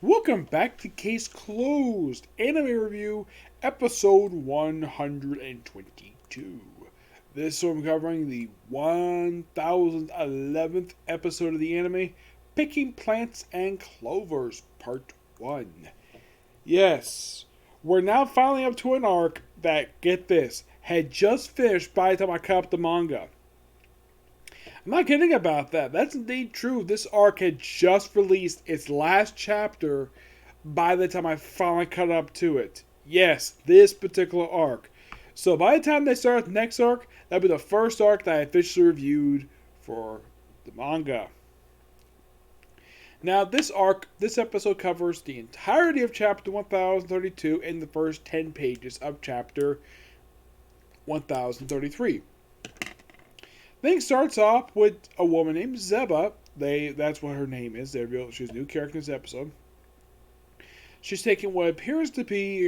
Welcome back to Case Closed Anime Review, episode 122. This one covering the 1011th episode of the anime, Picking Plants and Clovers, Part 1. Yes, we're now finally up to an arc that, get this, had just finished by the time I cut up the manga. I'm not kidding about that. That's indeed true. This arc had just released its last chapter by the time I finally cut up to it. Yes, this particular arc. So by the time they start the next arc, that'll be the first arc that I officially reviewed for the manga. Now, this episode covers the entirety of chapter 1032 and the first 10 pages of chapter 1033. Thing starts off with a woman named Zeba. That's what her name is. She's a new character in this episode. She's taking what appears to be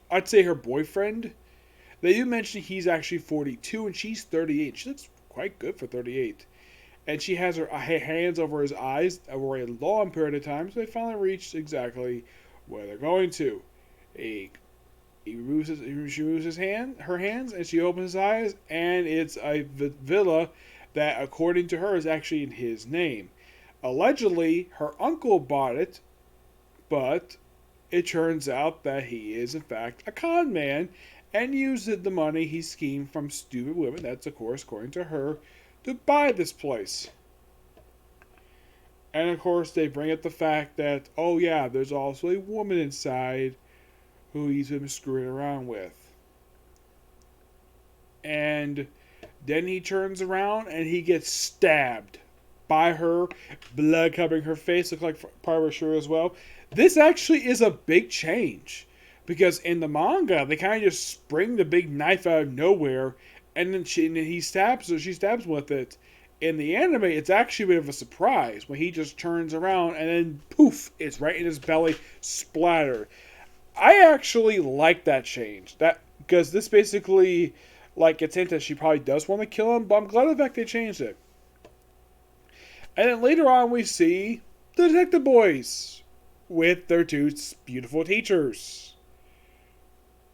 I'd say her boyfriend. They do mention he's actually 42 and she's 38. She looks quite good for 38. And she has her hands over his eyes over a long period of time, so they finally reached exactly where they're going to. She removes her hands, and she opens his eyes, and it's a villa that, according to her, is actually in his name. Allegedly, her uncle bought it, but it turns out that he is, in fact, a con man and used the money he schemed from stupid women, that's, of course, according to her, to buy this place. And, of course, they bring up the fact that, oh yeah, there's also a woman inside who he's been screwing around with. And then he turns around and he gets stabbed by her, blood covering her face, look like part of her shirt as well. This actually is a big change, because in the manga they kind of just spring the big knife out of nowhere, and then he stabs her. She stabs with it. In the anime, it's actually a bit of a surprise when he just turns around and then poof, it's right in his belly, splatter. I actually like that change. Because this basically, like, it's hinted that she probably does want to kill him, but I'm glad the fact they changed it. And then later on, we see the Detective Boys with their two beautiful teachers,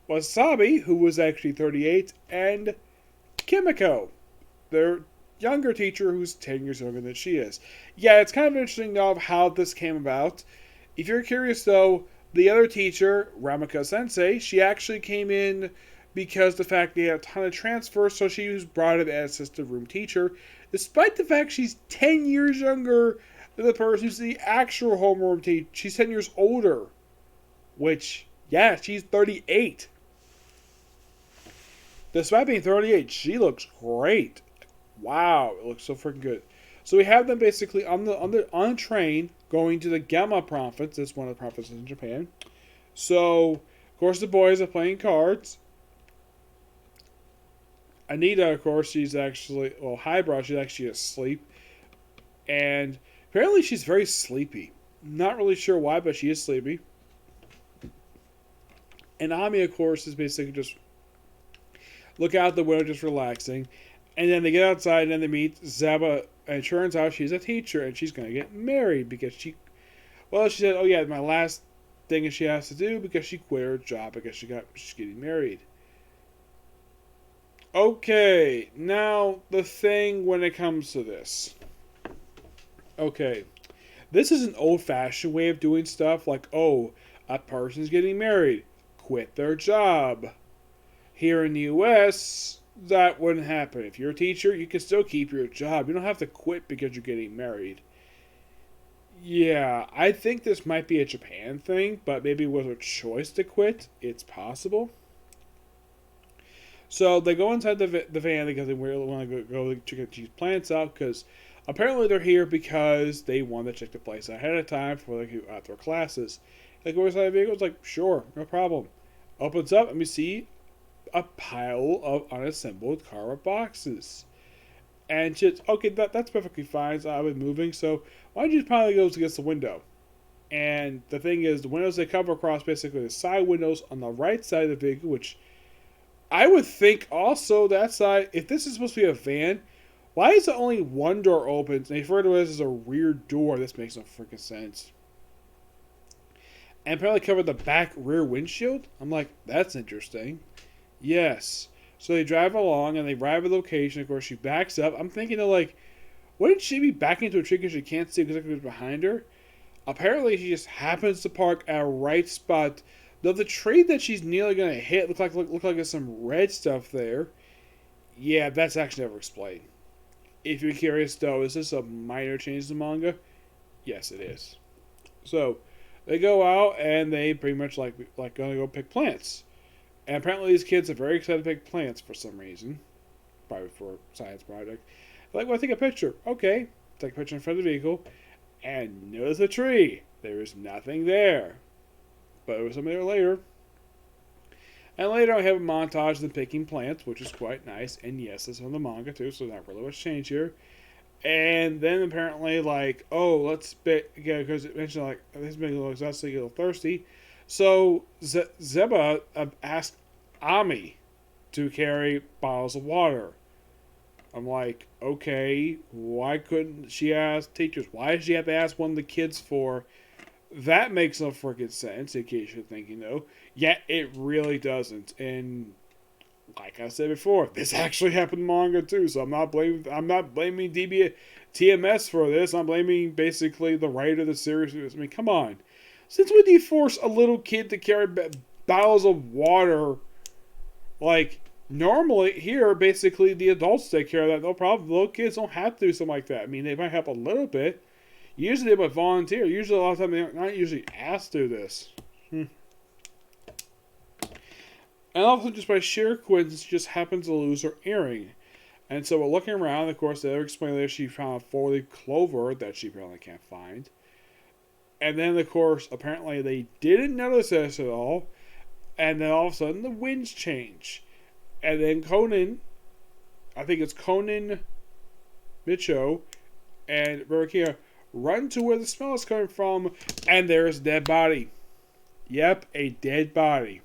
Wasabi, who was actually 38, and Kimiko, their younger teacher who's 10 years younger than she is. Yeah, it's kind of interesting to know how this came about. If you're curious, though, the other teacher, Ramika Sensei, she actually came in because the fact they had a ton of transfers, so she was brought in as assistant room teacher, despite the fact she's 10 years younger than the person who's the actual homeroom teacher. She's 10 years older, which, yeah, she's 38. Despite being 38, she looks great. Wow, it looks so freaking good. So we have them basically on a train going to the Gamma province. That's one of the provinces in Japan. So, of course, the boys are playing cards. Anita, of course, she's actually, well, Highbrow, she's actually asleep. And apparently she's very sleepy. Not really sure why, but she is sleepy. And Ami, of course, is basically just look out the window, just relaxing. And then they get outside and then they meet Zeba. And it turns out she's a teacher and she's going to get married because she said, oh yeah, my last thing she has to do because she quit her job because she's getting married. Okay, now the thing when it comes to this. Okay, this is an old-fashioned way of doing stuff like, oh, a person's getting married, quit their job. Here in the US, that wouldn't happen. If you're a teacher, you can still keep your job. You don't have to quit because you're getting married. Yeah, I think this might be a Japan thing, but maybe with a choice to quit, it's possible. So they go inside the van because they really want to go check these plants out, because apparently they're here because they want to check the place ahead of time before they go out their classes. They go inside the vehicle, it's like, sure, no problem. Opens up, and we see a pile of unassembled cardboard boxes. And shit, okay, that's perfectly fine. So I've been moving, so why don't you probably go against the window? And the thing is, the windows they cover across basically the side windows on the right side of the vehicle, which I would think also that side, if this is supposed to be a van, Why is it only one door opens? They refer to it as a rear door. This makes no freaking sense. And apparently covered the back rear windshield. I'm like, that's interesting. Yes. So they drive along and they arrive at the location. Of course, she backs up. I'm thinking of like, wouldn't she be backing into a tree because she can't see exactly what's behind her? Apparently, she just happens to park at a right spot. Though the tree that she's nearly gonna hit look like there's some red stuff there. Yeah, that's actually never explained. If you're curious, though, is this a minor change to the manga? Yes, it is. So they go out and they pretty much like gonna go pick plants. And apparently, these kids are very excited to pick plants for some reason, probably for a science project. They're like, well, take a picture. Okay, take a picture in front of the vehicle, and notice the tree. There is nothing there, but there was something there later. And later, I have a montage of them picking plants, which is quite nice. And yes, it's on the manga too, so not really much change here. And then apparently, like, oh, let's pick, yeah, because it mentioned like this making a little exhausted, a little thirsty. So Zeba asked Ami to carry bottles of water. I'm like, okay, why couldn't she ask teachers? Why did she have to ask one of the kids for? That makes no freaking sense, in case you're thinking, though. Yeah, it really doesn't. And like I said before, this actually happened in manga too, so I'm not blaming TMS for this. I'm blaming basically the writer of the series. I mean, come on. Since when do you force a little kid to carry bottles of water? Like, normally here, basically the adults take care of that. No problem. The little kids don't have to do something like that. I mean, they might help a little bit. Usually they might volunteer. Usually a lot of time they're not usually asked to do this. And also, just by sheer coincidence, she just happens to lose her earring. And so we're looking around. Of course, they explain later she found a four-leaf clover that she apparently can't find. And then, of course, apparently they didn't notice this at all. And then all of a sudden, the winds change. And then Conan, I think it's Conan, Micho, and Barakia run to where the smell is coming from. And there's a dead body. Yep, a dead body.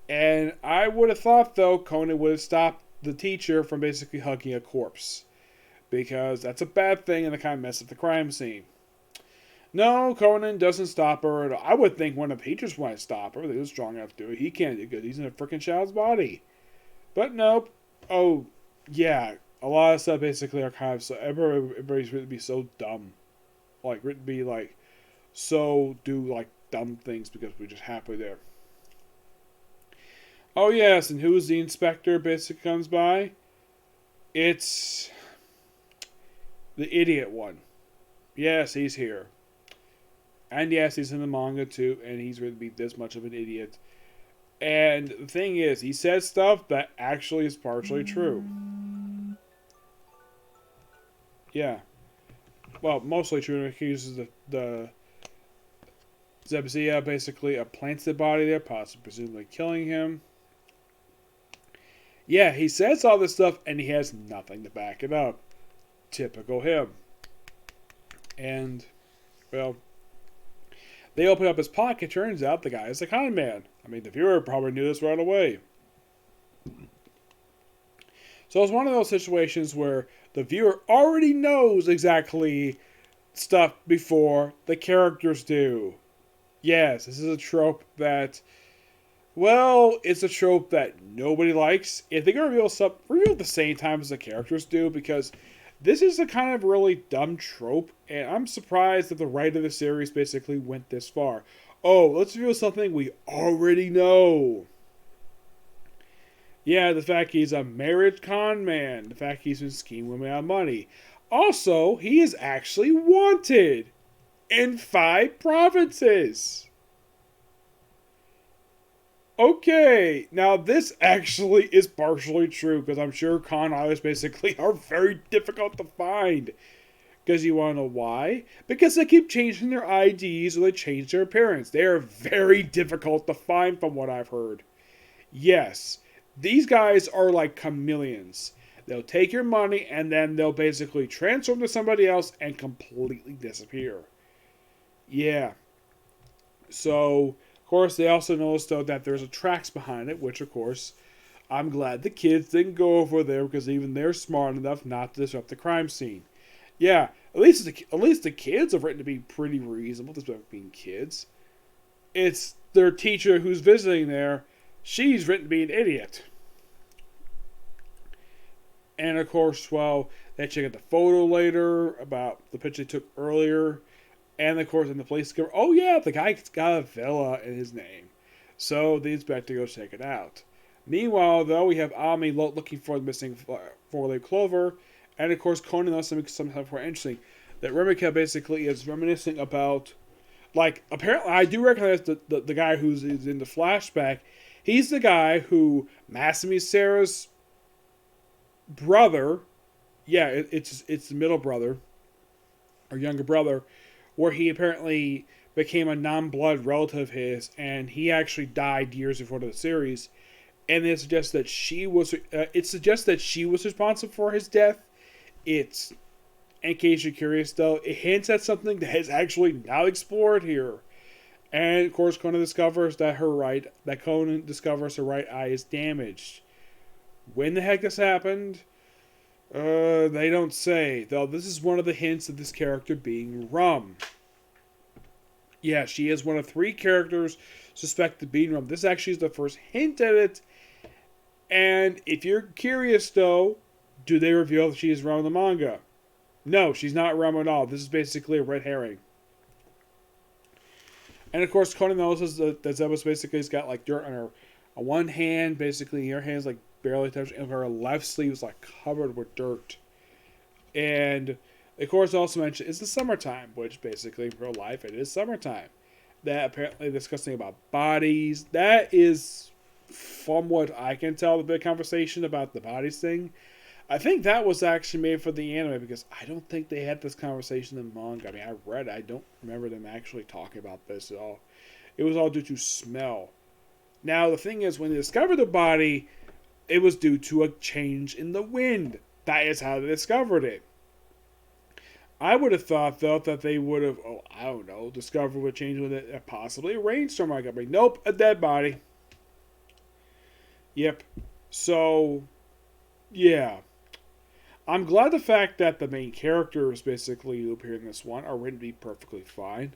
And I would have thought, though, Conan would have stopped the teacher from basically hugging a corpse. Because that's a bad thing and it kind of messes up the crime scene. No, Conan doesn't stop her at all. I would think one of the teachers might stop her. He was strong enough to do it. He can't do it because he's in a freaking child's body. But nope. Oh, yeah. A lot of stuff basically are kind of so... Everybody's written to be so dumb. Like, written to be like... So do, like, dumb things because we're just happy there. Oh, yes, and who's the inspector basically comes by? It's the idiot one. Yes, he's here. And yes, he's in the manga too, and he's going to be this much of an idiot. And the thing is, he says stuff that actually is partially true. Yeah. Well, mostly true. He uses the Zebzia basically plants the body there, possibly presumably killing him. Yeah, he says all this stuff and he has nothing to back it up. Typical him. And, well, they open up his pocket. Turns out the guy is a con man. I mean, the viewer probably knew this right away. So it's one of those situations where the viewer already knows exactly stuff before the characters do. Yes, this is a trope that... Well, it's a trope that nobody likes. If they're going to reveal stuff, reveal at the same time as the characters do, because this is a kind of really dumb trope, and I'm surprised that the writer of the series basically went this far. Oh, let's reveal something we already know. Yeah, the fact he's a married con man. The fact he's been scheming women out of money. Also, he is actually wanted in 5 provinces. Okay, now this actually is partially true, because I'm sure con artists basically are very difficult to find. Because you want to know why? Because they keep changing their IDs or they change their appearance. They are very difficult to find from what I've heard. Yes, these guys are like chameleons. They'll take your money and then they'll basically transform to somebody else and completely disappear. Yeah. So... Of course, they also noticed, though, that there's a tracks behind it, which, of course, I'm glad the kids didn't go over there because even they're smart enough not to disrupt the crime scene. Yeah, at least the kids are written to be pretty reasonable, despite being kids. It's their teacher who's visiting there. She's written to be an idiot. And of course, well, they check out the photo later about the picture they took earlier. And of course, in the police discover, oh yeah, the guy's got a villa in his name. So they expect to go check it out. Meanwhile, though, we have Ami looking for the missing four-leaf clover. And of course, Conan does something quite interesting. That Remika basically is reminiscing about, like, apparently, I do recognize the guy who's in the flashback. He's the guy who Masami Sarah's brother, yeah, it's the middle brother, or younger brother, where he apparently became a non-blood relative of his, and he actually died years before the series. And it suggests that she was. Responsible for his death. It's, in case you're curious, though, it hints at something that is actually not explored here. And of course, Conan discovers that her right eye is damaged. When the heck this happened? They don't say. Though this is one of the hints of this character being Rum. Yeah, she is one of 3 characters suspected of being Rum. This actually is the first hint at it. And if you're curious, though, do they reveal that she is Rum in the manga? No, she's not Rum at all. This is basically a red herring. And of course, Conan notices that Zebus basically has got like dirt on her on one hand. Basically, her hand's like barely touching, and her left sleeve is like covered with dirt. And of course, also mentioned it's the summertime, which basically in real life it is summertime. That apparently discussing about bodies. That is, from what I can tell, the big conversation about the bodies thing. I think that was actually made for the anime because I don't think they had this conversation in manga. I mean, I read it. I don't remember them actually talking about this at all. It was all due to smell. Now, the thing is, when they discovered the body, it was due to a change in the wind. That is how they discovered it. I would have thought, though, that they would have, discovered what changed with it, possibly a rainstorm. I got, but nope, a dead body. Yep. So, yeah. I'm glad the fact that the main characters basically who appear in this one are written to be perfectly fine.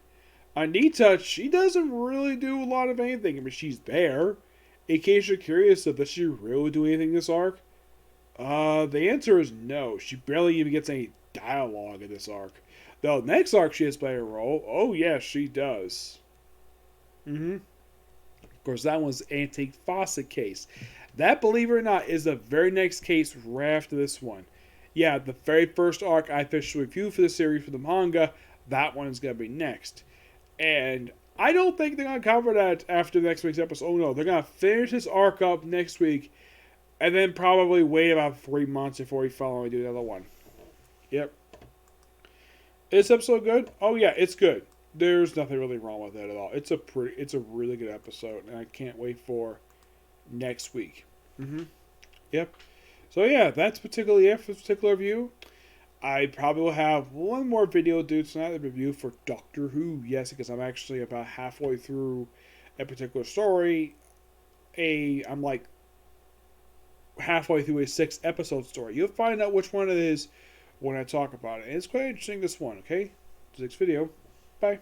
Anita, she doesn't really do a lot of anything. I mean, she's there. In case you're curious, does she really do anything this arc? The answer is no. She barely even gets any dialogue in this arc. Though next arc she has played a role. Oh yes, she does. Of course, that one's the Antique Faucet case. That, believe it or not, is the very next case right after this one. Yeah, the very first arc I officially reviewed for the series for the manga, that one is going to be next. And I don't think they're going to cover that after next week's episode. Oh no, they're going to finish this arc up next week, and then probably wait about 3 months before we finally do another one. Yep. Is this episode good? Oh yeah, it's good. There's nothing really wrong with it at all. It's a really good episode, and I can't wait for next week. Yep. So yeah, that's particularly it for this particular review. I probably will have one more video due tonight, the review for Doctor Who. Yes, because I'm actually about halfway through a particular story. I'm like halfway through a 6-episode story. You'll find out which one it is when I talk about it. And it's quite interesting, this one, okay? Next video. Bye.